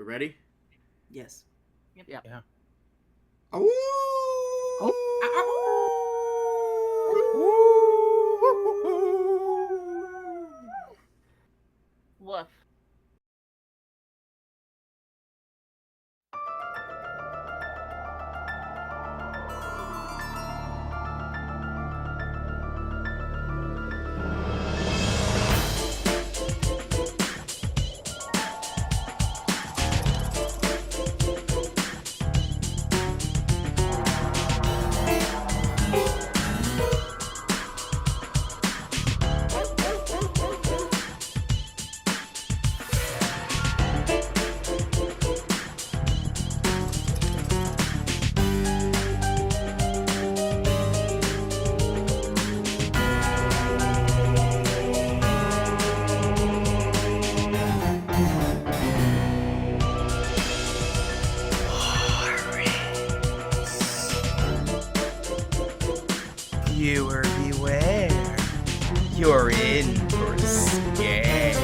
ready? Yes. Yep. Yeah. Oh! Woof. Viewer beware. You're in for a scare.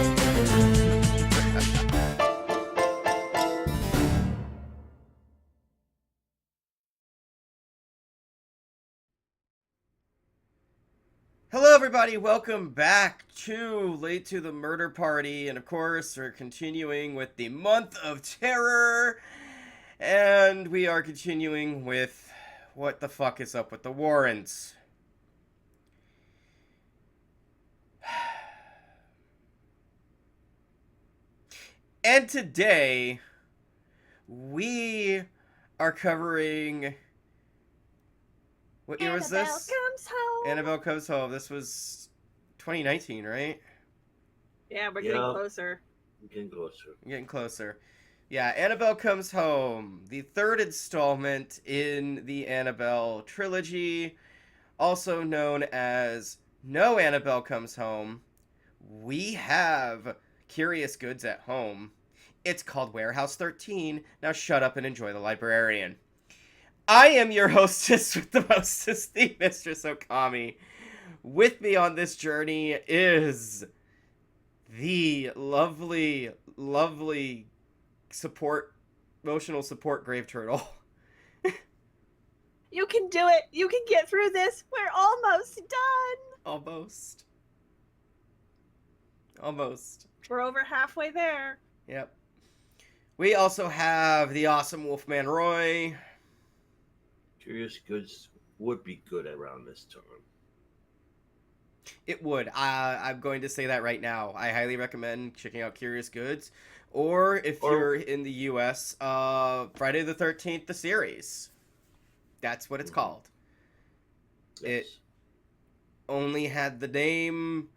Hello everybody, welcome back to Late to the Murder Party, and of course we're continuing with the Month of Terror, and we are continuing with what the fuck is up with the Warrens. And today, we are covering... What year was this? Comes home. Annabelle Comes Home. This was 2019, right? Yeah, we're getting closer. Getting closer. Getting closer. Yeah, Annabelle Comes Home. The third installment in the Annabelle trilogy, also known as No Annabelle Comes Home. We have Curious Goods at Home. It's called Warehouse 13. Now shut up and enjoy The Librarian. I am your hostess with the mostest, the Mistress Ookami. With me on this journey is the lovely, lovely emotional support Graveturtle. You can do it. You can get through this. We're almost done. Almost. Almost. We're over halfway there. Yep. We also have the awesome Wolfman Roy. Curious Goods would be good around this time. It would. I'm going to say that right now. I highly recommend checking out Curious Goods. Or if you're in the US, Friday the 13th, the series. That's what it's called. Yes. It only had the name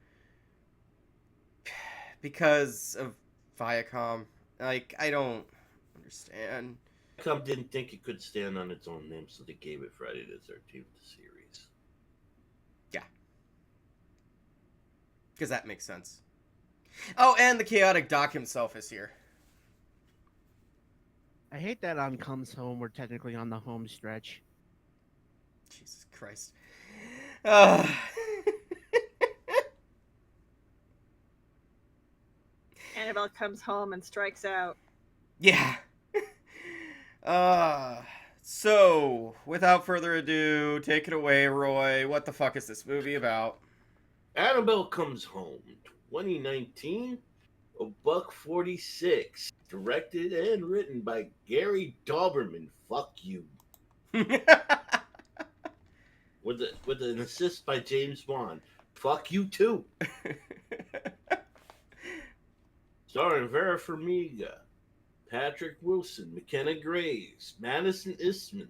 because of Viacom. Like, I don't understand. Viacom didn't think it could stand on its own name, so they gave it Friday the 13th series. Yeah. Because that makes sense. Oh, and the Chaotic Doc himself is here. I hate that on Comes Home, we're technically on the home stretch. Jesus Christ. Uh... Annabelle comes home and strikes out. Yeah. So, without further ado, take it away, Roy. What the fuck is this movie about? Annabelle Comes Home, 2019, $1.46, directed and written by Gary Dauberman. Fuck you. with an assist by James Bond. Fuck you too. Starring Vera Farmiga, Patrick Wilson, McKenna Graves, Madison Isman,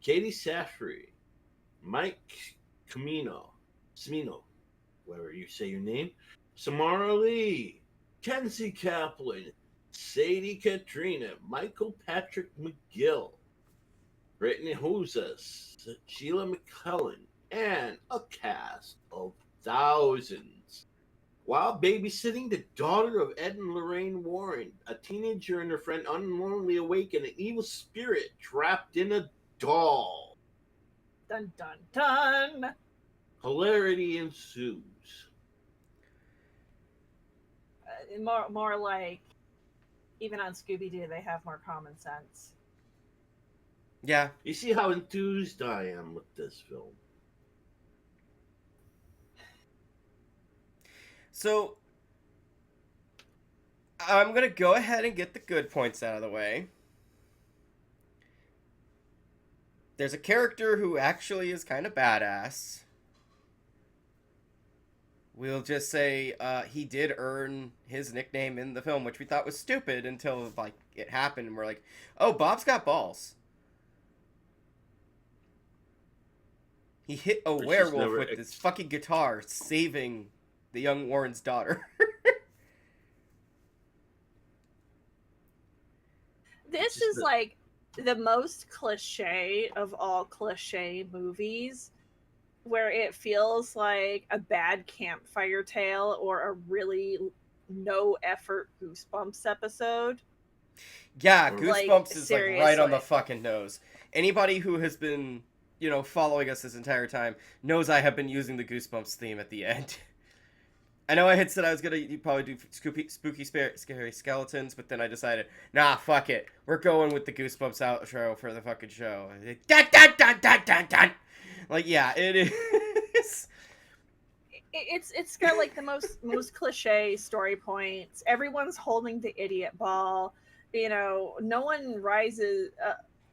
Katie Saffery, Mike Smino, whatever you say your name, Samara Lee, Kenzie Kaplan, Sadie Katrina, Michael Patrick McGill, Brittany Hosas, Sheila McCullen, and a cast of thousands. While babysitting the daughter of Ed and Lorraine Warren, a teenager and her friend unknowingly awaken an evil spirit trapped in a doll. Dun dun dun. Hilarity ensues. More like even on Scooby-Doo, they have more common sense. Yeah. You see how enthused I am with this film. So, I'm going to go ahead and get the good points out of the way. There's a character who actually is kind of badass. We'll just say he did earn his nickname in the film, which we thought was stupid until like it happened, and we're like, "Oh, Bob's got balls." He hit a Which is werewolf never with his fucking guitar, saving the young Warren's daughter. This Just is the- like the most cliche of all cliche movies, where it feels like a bad campfire tale or a really no effort Goosebumps episode. Yeah, Like, Goosebumps is like right on the seriously. fucking nose. Anybody who has been, following us this entire time knows I have been using the Goosebumps theme at the end. I know I had said I was gonna probably do spooky, scary skeletons, but then I decided, nah, fuck it. We're going with the Goosebumps outro for the fucking show. Dun, dun, dun, dun, dun, dun. Like, yeah, it is. It's got like the most cliche story points. Everyone's holding the idiot ball. No one rises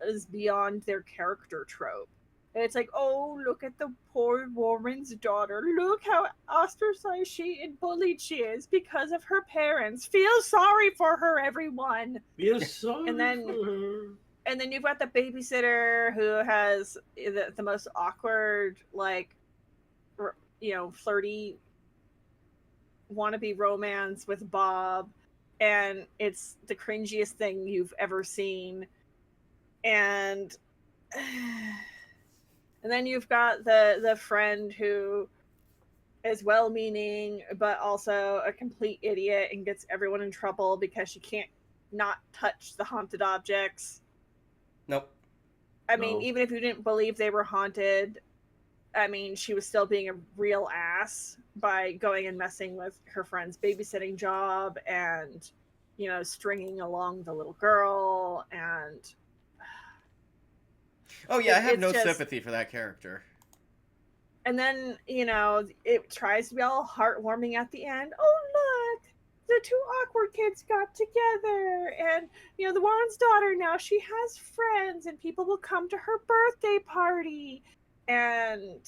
is beyond their character trope. And it's like, oh, look at the poor Warren's daughter. Look how ostracized and bullied she is because of her parents. Feel sorry for her, everyone. Feel sorry And then- for her. And then you've got the babysitter who has the most awkward, like, flirty wannabe romance with Bob, and it's the cringiest thing you've ever seen. And and then you've got the friend who is well-meaning but also a complete idiot and gets everyone in trouble because she can't not touch the haunted objects. Nope. I mean, No. even if you didn't believe they were haunted, I mean, she was still being a real ass by going and messing with her friend's babysitting job and, stringing along the little girl. And Oh, yeah, I have it's no just- sympathy for that character. and then, it tries to be all heartwarming at the end. Oh, look, the two awkward kids got together. And, the Warren's daughter now, she has friends and people will come to her birthday party. And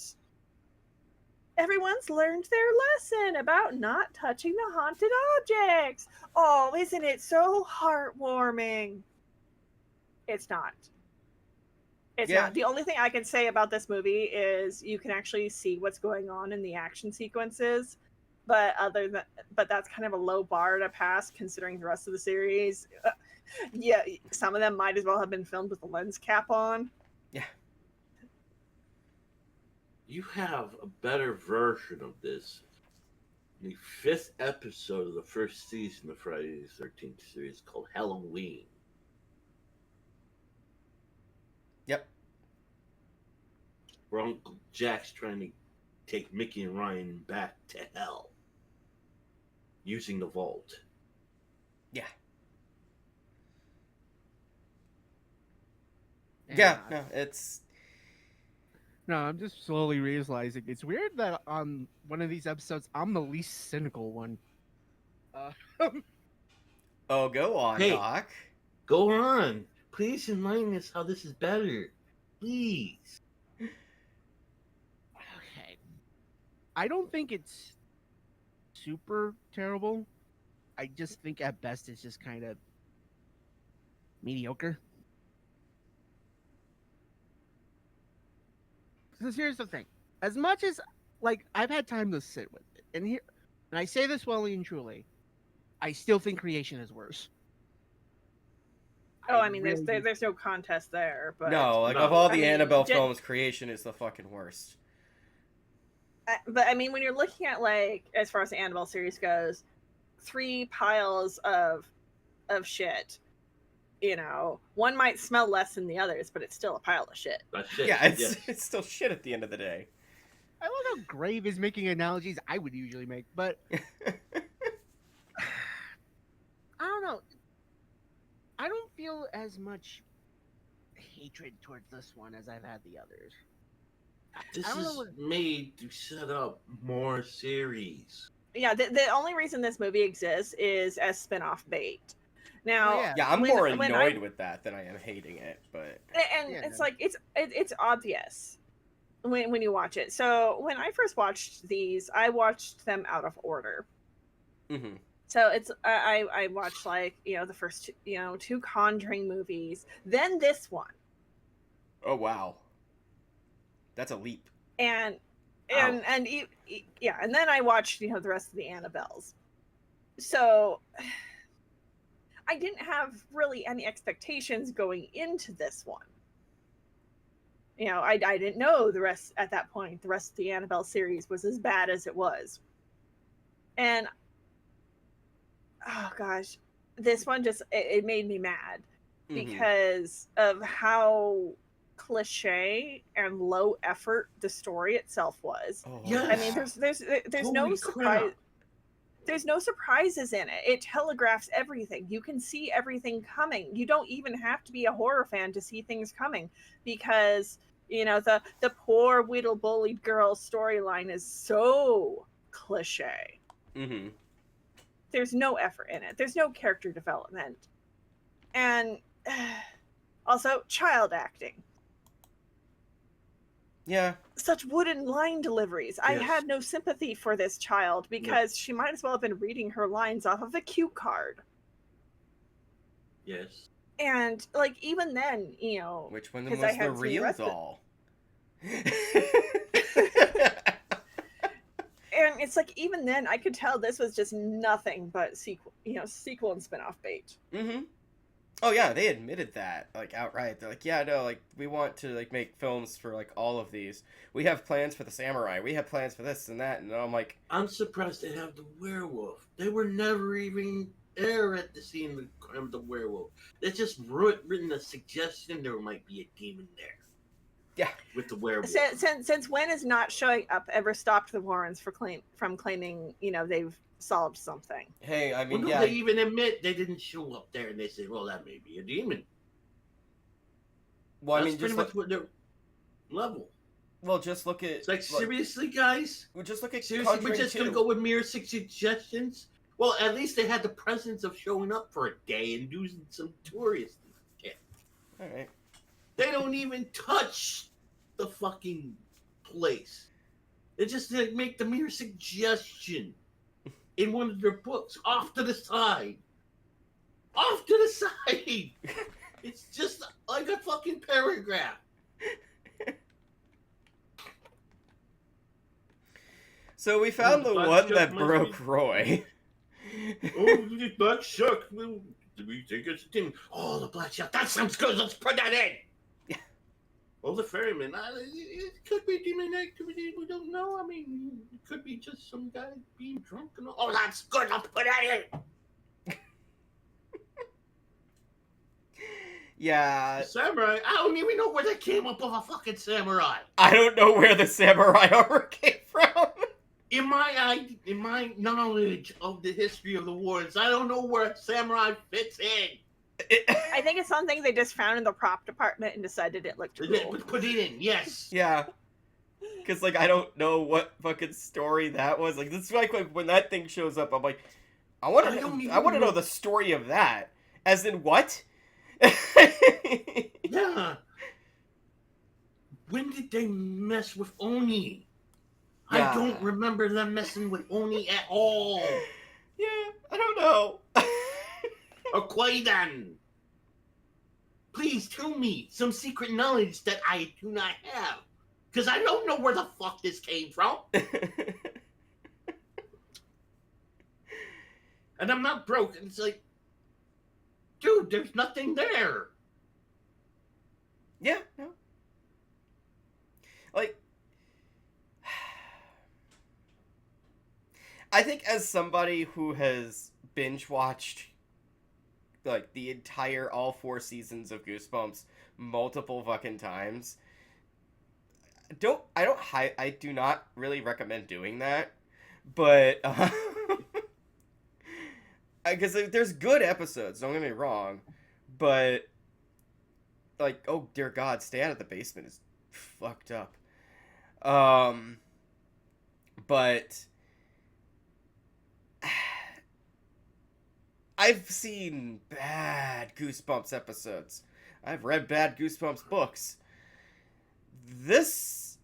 everyone's learned their lesson about not touching the haunted objects. Oh, isn't it so heartwarming? It's not. It's Yeah. not. The only thing I can say about this movie is you can actually see what's going on in the action sequences, but that's kind of a low bar to pass considering the rest of the series. Yeah, some of them might as well have been filmed with a lens cap on. Yeah. You have a better version of this. The 5th episode of the first season of Friday the 13th series called Halloween. Yep. Where Uncle Jack's trying to take Mickey and Ryan back to hell using the vault. Yeah. And, Yeah, no, it's... No, I'm just slowly realizing it's weird that on one of these episodes I'm the least cynical one. Oh, go on, Hey. Doc. Go on. Please enlighten us how this is better. Please. Okay. I don't think it's super terrible. I just think at best it's just kind of mediocre. Because here's the thing. As much as, like, I've had time to sit with it, and I say this well and truly, I still think creation is worse. Oh, I mean, really do. there's no contest there, but No, like, No. of all I the mean, Annabelle Jen- films, creation is the fucking worst. But I mean, when you're looking at, like, as far as the Annabelle series goes, 3 piles of shit. One might smell less than the others, but it's still a pile of shit. That's it. Yeah, Yes. it's still shit at the end of the day. I love how Grave is making analogies I would usually make, but I don't know. I don't feel as much hatred towards this one as I've had the others. This I don't know is what. made to set up more series. Yeah, the only reason this movie exists is as spin-off bait. Now, yeah. Yeah, I'm when- more when annoyed with that than I am hating it, but and Yeah. it's like it's obvious when you watch it. So when I first watched these, I watched them out of order. mhm. So it's I watched like the first two Conjuring movies, then this one, Oh wow. That's a leap. and Ouch. yeah, and then I watched the rest of the Annabelles. So I didn't have really any expectations going into this one. I didn't know the rest at that point. The rest of the Annabelle series was as bad as it was, and oh gosh, this one just it made me mad Mhm. because of how cliche and low effort the story itself was. Oh, Yeah. I mean, there's no Holy surprise. crap. There's no surprises in it. It telegraphs everything. You can see everything coming. You don't even have to be a horror fan to see things coming, because the poor whittle bullied girl storyline is so cliche. Mhm. There's no effort in it. There's no character development. And also child acting. Yeah. Such wooden line deliveries. I Yes. had no sympathy for this child because she might as well have been reading her lines off of a cue card. Yes. And like even then, Which one 'cause was I the had seen real rest of- doll? and it's like even then I could tell this was just nothing but sequel and spin-off bait. Mhm. Oh yeah, they admitted that like outright. They're like, yeah, no, like we want to like make films for like all of these. We have plans for the samurai. We have plans for this and that. And I'm like, I'm surprised they have the werewolf. They were never even there at the scene of the werewolf. They just written a suggestion there might be a demon there. Yeah. With the werewolf. Since when is not showing up ever stopped the Warrens from claiming they've solved something? hey, I mean, Well, no, yeah, they even admit they didn't show up there, and they said, "Well, that may be a demon." well, I That's mean, pretty just much look, what their level. well, just look at It's like seriously, guys. well, just look at Seriously, we're Conjuring just gonna 2. go with mere suggestions. Well, at least they had the presence of showing up for a day and doing some tourist shit. All right. They don't even touch the fucking place. They just make the mere suggestion in one of their books off to the side. Off to the side. It's just like a fucking paragraph. So we found the Black one Shark that must broke be- Roy. Oh, the black shark. Do we think it's a demon? Oh, the black shark. That sounds good. Let's put that in. Yeah. Well, the ferryman. It could be demon activity. We don't know. I mean, it could be just some guy being drunk and all. Oh, that's good. I'll put that in. Yeah, The samurai. I don't even know where they came up with a fucking samurai. I don't know where the samurai armor came from. In my knowledge of the history of the wars, I don't know where a samurai fits in. I think it's something they just found in the prop department and decided it looked cool. Put it in. Yes. Yeah. Because, like, I don't know what fucking story that was. Like, this is like when that thing shows up, I'm like, I want I don't to even know know. the story of that. As in, what? Yeah. When did they mess with Oni? Yeah. I don't remember them messing with Oni at all. Yeah, I don't know. Or Quaidan. Please tell me some secret knowledge that I do not have. Because I don't know where the fuck this came from. And I'm not broke. And it's like, dude, there's nothing there. Yeah, no. Like, I think as somebody who has binge watched like the entire all 4 seasons of Goosebumps multiple fucking times, I do not really recommend doing that, but because there's good episodes, don't get me wrong, But like, oh dear God, stay out of the basement is fucked up. But I've seen bad Goosebumps episodes. I've read bad Goosebumps books. This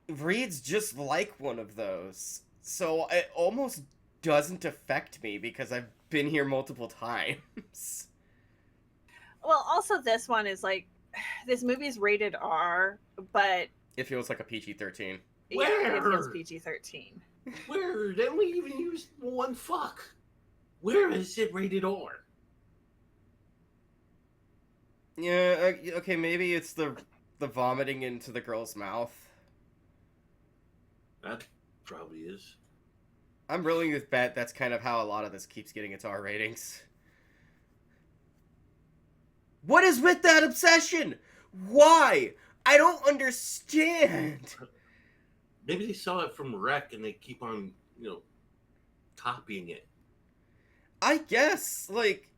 reads just like one of those. So it almost doesn't affect me because I've been here multiple times. Well, also this one is like, this movie's rated R, but It feels like a PG-13. yeah, it feels Where? PG-13. Where? Then we even used one fuck. Where is it rated R? Yeah, okay, maybe it's the vomiting into the girl's mouth. That probably is. I'm willing to bet that's kind of how a lot of this keeps getting its R ratings. What is with that obsession? Why? I don't understand. Maybe they saw it from Rec and they keep on, copying it. I guess, like,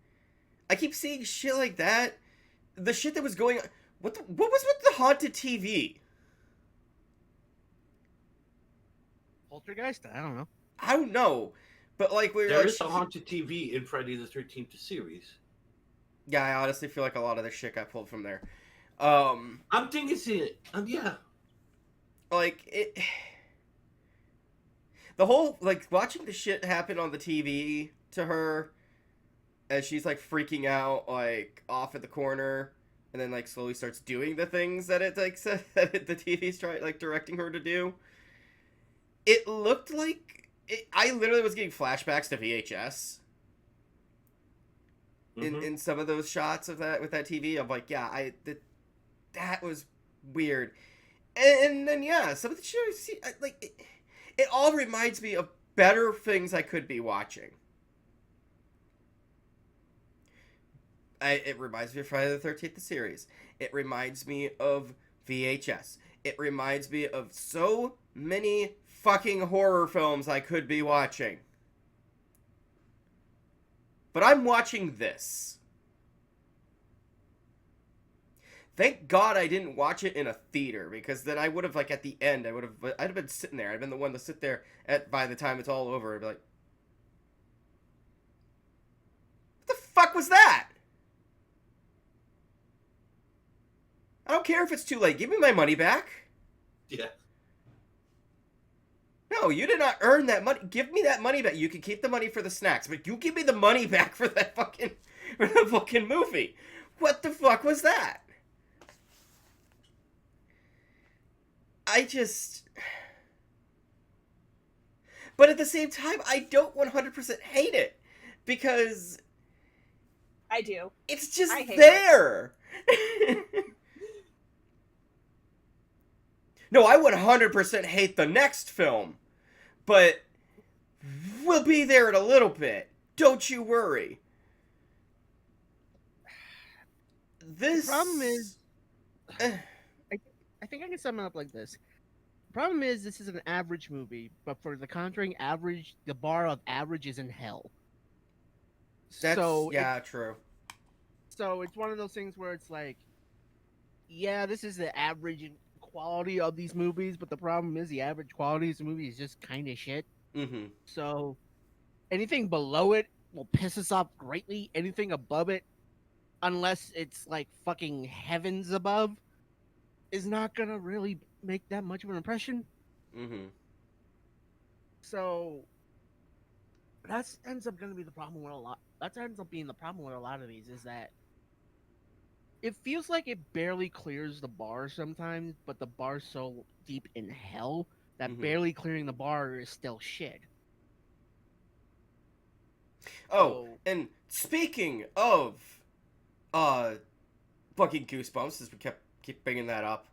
I keep seeing shit like that. The shit that was going on. What was with the haunted TV? Poltergeist? I don't know. I don't know. But, like, we're There like, is a haunted TV in Friday the 13th series. yeah, I honestly feel like a lot of this shit got pulled from there. I'm thinking it's in it. Yeah. Like, it... The whole, like, watching the shit happen on the TV to her as she's, like, freaking out, like, off at the corner, and then, like, slowly starts doing the things that it, like, that the TV's trying, like, directing her to do. It looked like... I literally was getting flashbacks to VHS. In some of those shots of that, with that TV. I'm like, yeah, that was weird. And then, yeah, some of the shit I see, like... It all reminds me of better things I could be watching. It reminds me of Friday the 13th, the series. It reminds me of VHS. It reminds me of so many fucking horror films I could be watching. But I'm watching this. Thank God I didn't watch it in a theater, because then I would have, like, at the end, I'd have been sitting there. I'd been the one to sit there by the time it's all over. I'd be like, what the fuck was that? I don't care if it's too late. Give me my money back. Yeah. No, you did not earn that money. Give me that money back. You can keep the money for the snacks, but you give me the money back for that fucking movie. What the fuck was that? But at the same time, I don't 100% hate it, because I do. it's just I hate there. No, I 100% hate the next film, but we'll be there in a little bit. Don't you worry. This The problem is, I think I can sum it up like this. The problem is, this is an average movie, but for The Conjuring, average, the bar of average is in hell. That's, so yeah, true. So it's one of those things where it's like, yeah, this is the average quality of these movies, but the problem is the average quality of the movie is just kind of shit. Mm-hmm. So anything below it will piss us off greatly. Anything above it, unless it's like fucking heavens above, is not gonna really make that much of an impression. Mm-hmm. So that ends up gonna be the problem with a lot. That ends up being the problem with a lot of these, is that it feels like it barely clears the bar sometimes, but the bar's so deep in hell that Mhm. barely clearing the bar is still shit. Oh, So- and speaking of fucking Goosebumps, as we keep bringing that up,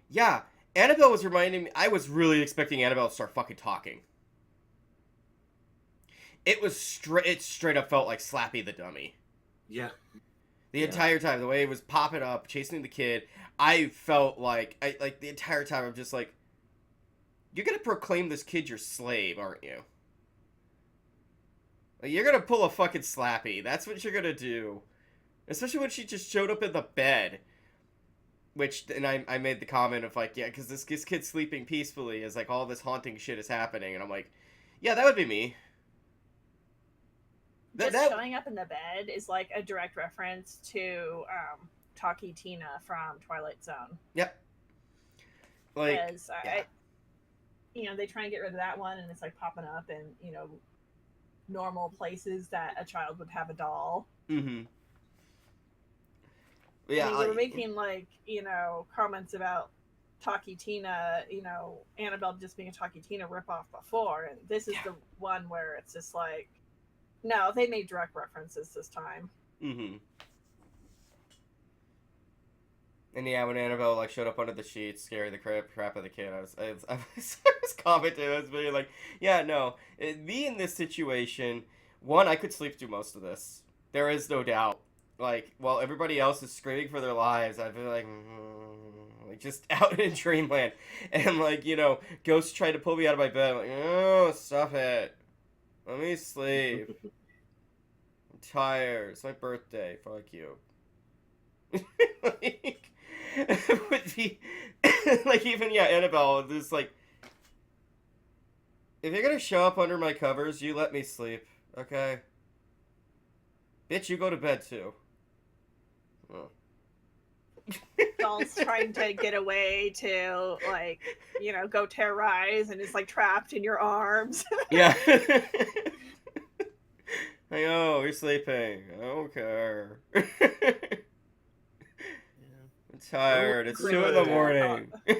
yeah, Annabelle was reminding me. I was really expecting Annabelle to start fucking talking. It straight up felt like Slappy the Dummy. Yeah. The Yeah. entire time, the way it was popping up, chasing the kid, I felt like the entire time I'm just like, you're gonna proclaim this kid your slave, aren't you? Like, you're gonna pull a fucking Slappy. That's what you're gonna do. Especially when she just showed up in the bed. And I made the comment of like, yeah, because this kid's sleeping peacefully as like all this haunting shit is happening, and I'm like, yeah, that would be me. Just showing up in the bed is like a direct reference to Talkie Tina from Twilight Zone. Yep. Like, yeah. They try and get rid of that one, and it's like popping up in normal places that a child would have a doll. Mm-hmm. Yeah, we were making comments about Talkie Tina, Annabelle just being a Talkie Tina ripoff before, and this is the one where it's just like, no, they made direct references this time. Mm-hmm. And yeah, when Annabelle like showed up under the sheets, scaring the crap of the kid, I was commenting, I was being like, yeah, no, me in this situation, one, I could sleep through most of this. There is no doubt. Like, while everybody else is screaming for their lives, I'd be like just out in dreamland. And, like, ghosts trying to pull me out of my bed. I'm like, oh, stop it. Let me sleep. I'm tired. It's my birthday. Fuck you. Would be, even, Annabelle, just, like, if you're gonna show up under my covers, you let me sleep, okay? Bitch, you go to bed, too. Oh. Doll's trying to get away to, go terrorize, and is, trapped in your arms. Yeah. I know, you're sleeping. I don't care. I'm tired. It's 2 in the morning. I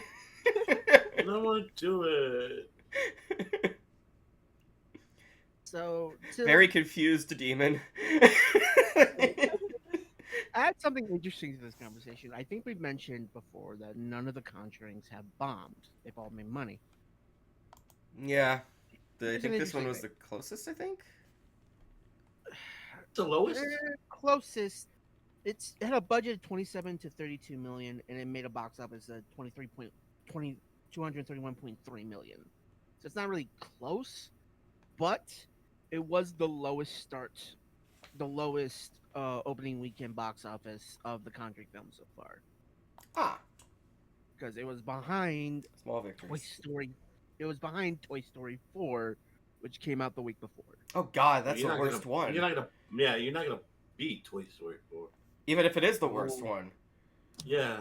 don't want to do it. So, very confused demon. Add something interesting to this conversation. I think we've mentioned before that none of the Conjurings have bombed. They've all made money. Yeah. I think this one was the closest, I think? The lowest? Closest. It had a budget of 27 to 32 million, and it made a box office of 231.3 million. So it's not really close, but it was the lowest opening weekend box office of the Conjuring films so far. Ah. Because it was behind Small victories. Toy Story. It was behind Toy Story 4, which came out the week before. Oh God, that's the worst one. You're not gonna beat Toy Story 4. Even if it is the worst one. Yeah.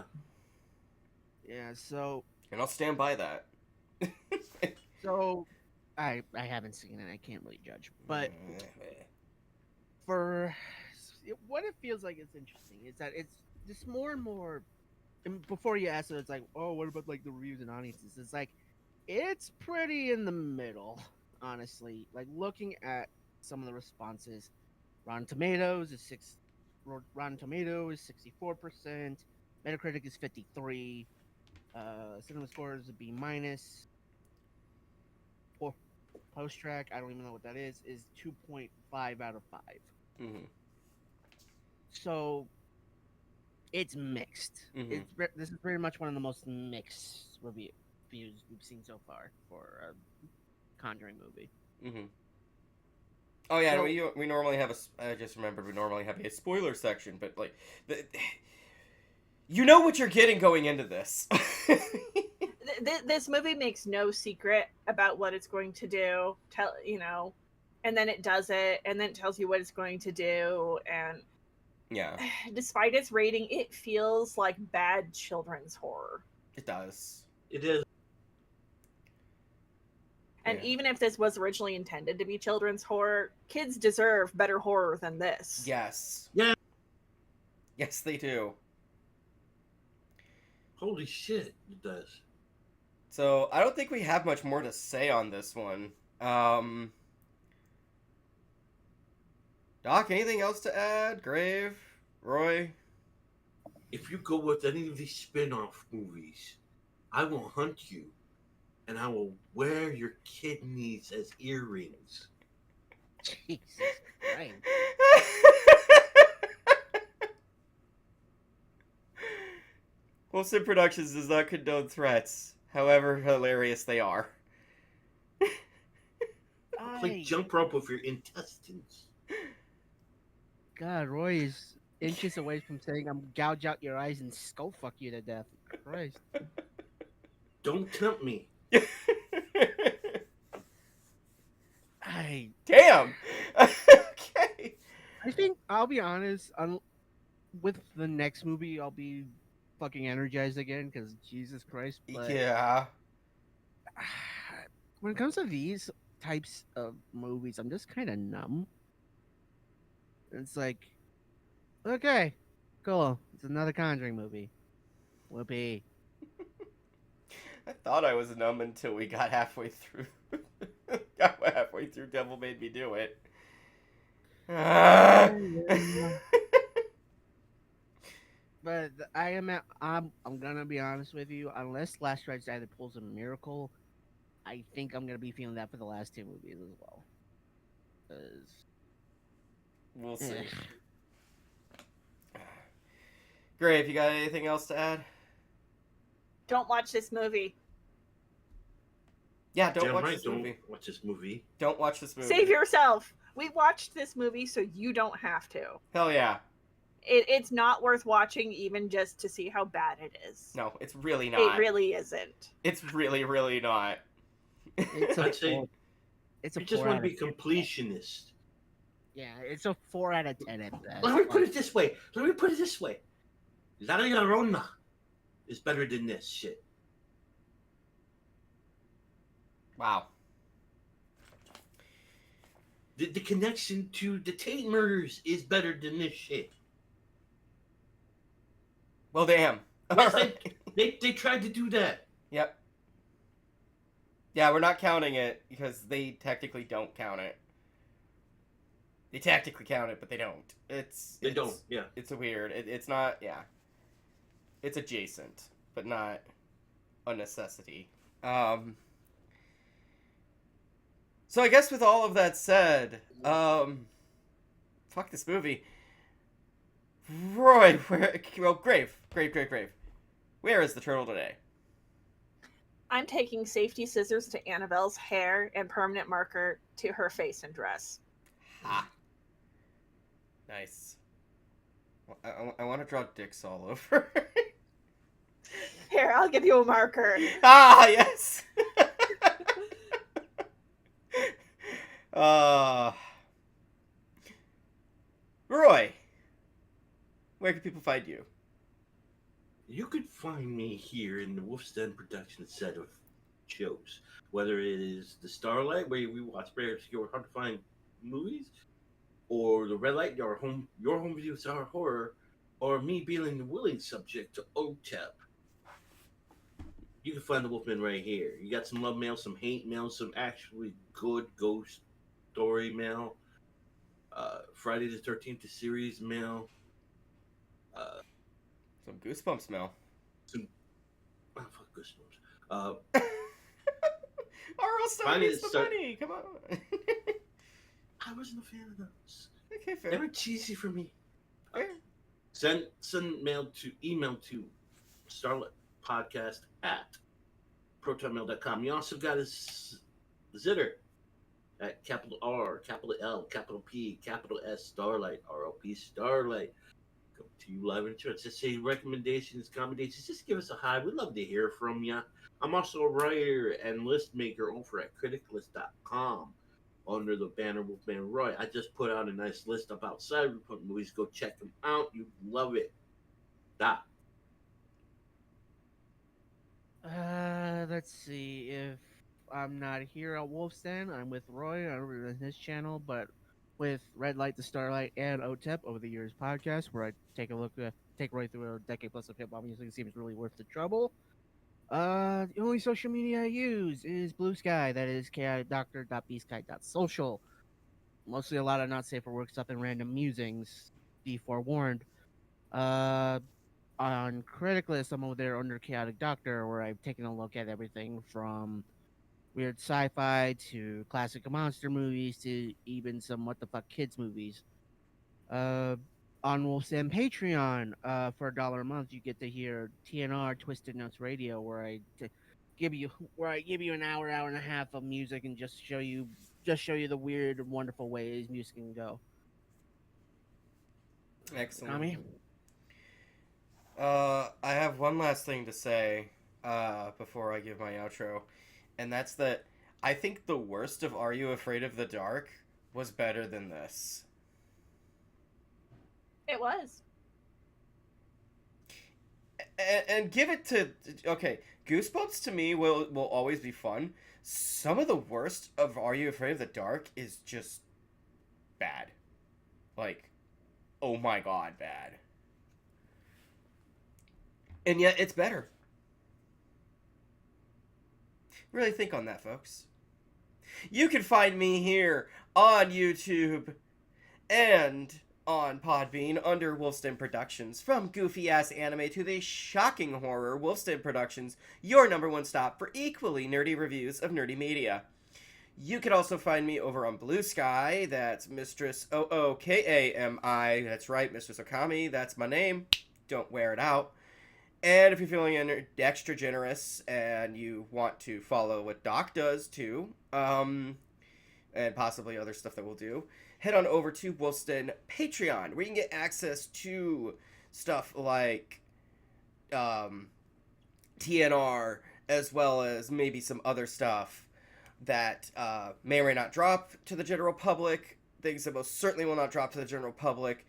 Yeah, so... And I'll stand by that. So, I haven't seen it. I can't really judge. But for what it feels like is interesting is that it's just more and more... And before you ask it, it's like, oh, what about, the reviews and audiences? It's like, it's pretty in the middle, honestly. Looking at some of the responses, Rotten Tomatoes is 64%, Metacritic is 53%, Cinema Score is a B-, or Post Track, I don't even know what that is 2.5 out of 5. Mm-hmm. So it's mixed. Mm-hmm. This is very much one of the most mixed reviews we've seen so far for a Conjuring movie. Mm-hmm. Oh yeah, So, we normally have I just remembered we normally have a spoiler section, but you know what you're getting going into this. This movie makes no secret about what it's going to do. And then it does it, and then it tells you what it's going to do, and yeah. Despite its rating, it feels like bad children's horror. It does. It is. And even if this was originally intended to be children's horror, kids deserve better horror than this. Yes. Yeah. Yes, they do. Holy shit, it does. So, I don't think we have much more to say on this one. Doc, anything else to add? Grave? Roy? If you go with any of these spin-off movies, I will hunt you, and I will wear your kidneys as earrings. Jesus Christ. Wilson Productions does not condone threats, however hilarious they are. play Why? jump rope with your intestines. God, Roy is inches away from saying I'm gouge out your eyes and skull fuck you to death. Christ. Don't tempt me. I Damn. Okay. I think I'll be honest. With the next movie, I'll be fucking energized again because Jesus Christ. But Yeah. when it comes to these types of movies, I'm just kind of numb. It's like, okay, cool. It's another Conjuring movie. Whoopee. I thought I was numb until we got halfway through. Got halfway through Devil Made Me Do It. Ah. But I'm gonna be honest with you. Unless Last Strikes either pulls a miracle, I think I'm gonna be feeling that for the last two movies as well. 'Cause, We'll see. eh. Grave, you got anything else to add? Don't watch this movie. Yeah, don't Damn watch right, this don't movie. watch this movie. Don't watch this movie. Save yourself. We watched this movie so you don't have to. Hell yeah. It's not worth watching even just to see how bad it is. No, it's really not. It really isn't. It's really, really not. It's a I'd say four, it's a you just 4 want out to be of 10. completionist. Yeah, it's a 4 out of 10 at best. Let me put it this way. La Llorona is better than this shit. Wow. The connection to the Tate murders is better than this shit. Well, damn. Yes, Alright. they tried to do that. Yep. Yeah, we're not counting it because they technically don't count it. They tactically count it, but they don't. They don't. Yeah. It's a weird. It's not. Yeah. It's adjacent, but not a necessity. So I guess with all of that said, fuck this movie. Roy, Grave. Where is the turtle today? I'm taking safety scissors to Annabelle's hair and permanent marker to her face and dress. Ah. Nice. I want to draw dicks all over. Here, I'll give you a marker. Ah, yes. Roy, where can people find you? You could find me here in the Wolf's Den production set of shows, whether it is the Starlight, where we watch very obscure, hard to find movies, or the Red Light, your home views are horror, or me being the willing subject to OTEP. You can find the Wolfman right here. You got some love mail, some hate mail, some actually good ghost story mail. Friday the 13th, the series mail. Some goosebumps smell. Oh, fuck Goosebumps. R.L. Stein is the bunny. Come on. I wasn't a fan of those. Okay, fair. They were cheesy for me. Fair. Send email to starlightpodcast@protonmail.com. You also got a Zitter at capital R, capital L, capital P, capital S, Starlight, RLP, Starlight. Come to you live in church. Just say recommendations, commendations. Just give us a hi. We'd love to hear from you. I'm also a writer and list maker over at criticlist.com under the banner Wolfman Roy. I just put out a nice list of outside report movies. Go check them out. You'd love it. Stop. Let's see. If I'm not here at Wolf's Den, I'm with Roy on his channel, but with Red Light to Starlight and OTEP Over the Years podcast, where I take Roy through a decade plus of hip hop music. It seems really worth the trouble. The only social media I use is Blue Sky. That is chaotdoctor.bsky.social. Mostly a lot of not safe for work stuff and random musings. Be forewarned. On Criticlist, I'm over there under Chaotic Doctor, where I've taken a look at everything from weird sci-fi to classic monster movies to even some what the fuck kids movies. On Wolf's Den Patreon, for $1 a month, you get to hear TNR Twisted Notes Radio, where I give you an hour and a half of music and just show you just show you the weird and wonderful ways music can go. Excellent. Tommy? I have one last thing to say before I give my outro, and that's that I think the worst of Are You Afraid of the Dark was better than this. It was. And give it to... Okay, Goosebumps to me will always be fun. Some of the worst of Are You Afraid of the Dark is just bad. Like, oh my god, bad. And yet, it's better. Really think on that, folks. You can find me here on YouTube and on Podbean under Wolfston Productions. From goofy-ass anime to the shocking horror, Wolfston Productions, your #1 stop for equally nerdy reviews of nerdy media. You can also find me over on Blue Sky. That's Mistress Ookami. That's right, Mistress Ookami. That's my name. Don't wear it out. And if you're feeling extra generous and you want to follow what Doc does too, and possibly other stuff that we'll do, head on over to Wolfston Patreon, where you can get access to stuff like TNR, as well as maybe some other stuff that may or may not drop to the general public, things that most certainly will not drop to the general public,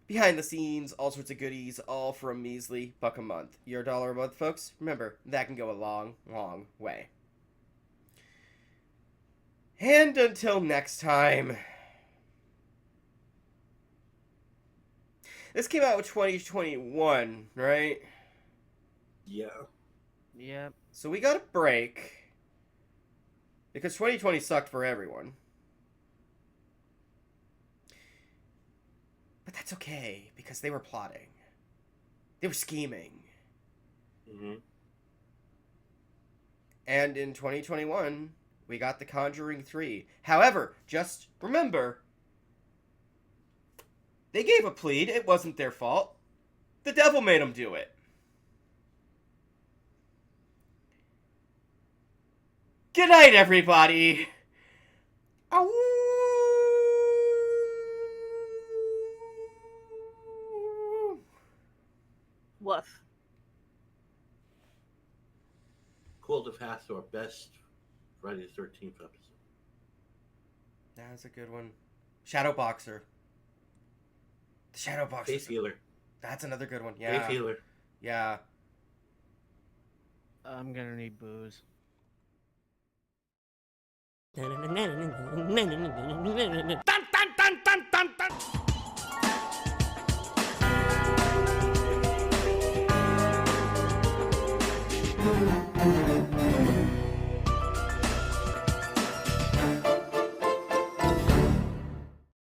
behind the scenes, all sorts of goodies, all for a measly $1 a month. Your $1 a month, folks, remember, that can go a long, long way. And until next time... This came out in 2021, right? Yeah. Yep. So we got a break. Because 2020 sucked for everyone. But that's okay, because they were plotting. They were scheming. Mm-hmm. And in 2021, we got The Conjuring 3. However, just remember, they gave a plead. It wasn't their fault. The devil made them do it. Good night, everybody. Ow. Woof. Cult of Hathor, best Friday the 13th episode. That's a good one. Shadow Boxer. The Shadow Boxer. Faith Healer. That's another good one. Yeah. Faith Healer. Yeah. I'm gonna need booze. Dun, dun, dun, dun, dun.